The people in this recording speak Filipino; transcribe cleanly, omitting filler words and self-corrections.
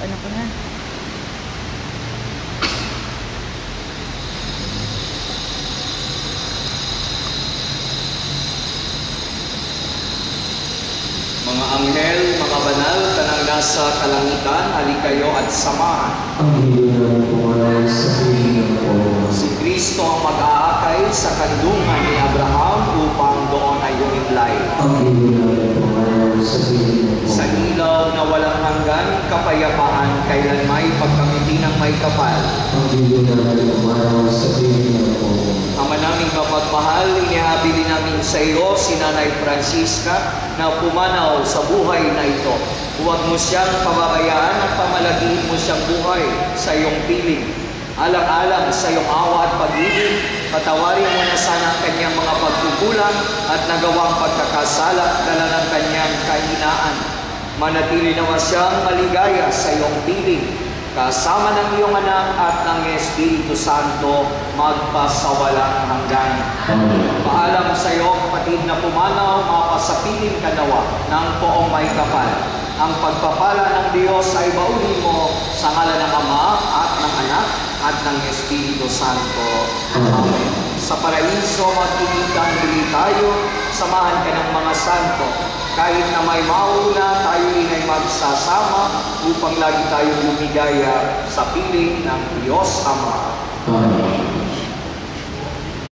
ano ko na. Mga anghel, mga banal, kanang nasa kalangitan, halikayo at samahan. Ang hilo ng pumanaw sa piling ko. Si Kristo ang mag-aakay sa kandungan ni Abraham upang doon ay umimlay. Ang hilo ng pumanaw sa piling ko. Sa ilaw na walang hanggan, kapayapaan, kailan may pagkamiti ng may kapal. Ang hilo ng pumanaw sa piling ko. Ama naming mapagmahal, inihabili namin sa iyo si Nanay Francisca na pumanaw sa buhay na ito. Huwag mo siyang pababayaan at pamalagiin mo siyang buhay sa iyong piling. Alang-alang sa iyong awa at pag-ibig, patawarin mo na sana ang kanyang mga pagkukulang at nagawang pagkakasala dala ng kanyang kahinaan. Manatili naman siyang maligaya sa iyong piling, kasama ng iyong anak at ng Espiritu Santo magpasawalang hanggan. Paalam sa iyo, kapatid na pumanaw, mapasapiling ka nawa ng poong may kapal. Ang pagpapala ng Diyos ay baulin mo sa ngalan ng Ama at ng Anak at ng Espiritu Santo. Amen. Sa paraiso, magkikitang muli tayo, samahan ka ng mga santo. Kahit na may mauna, tayo rin ay magsasama upang lagi tayong lumigaya sa piling ng Diyos Ama. Amen.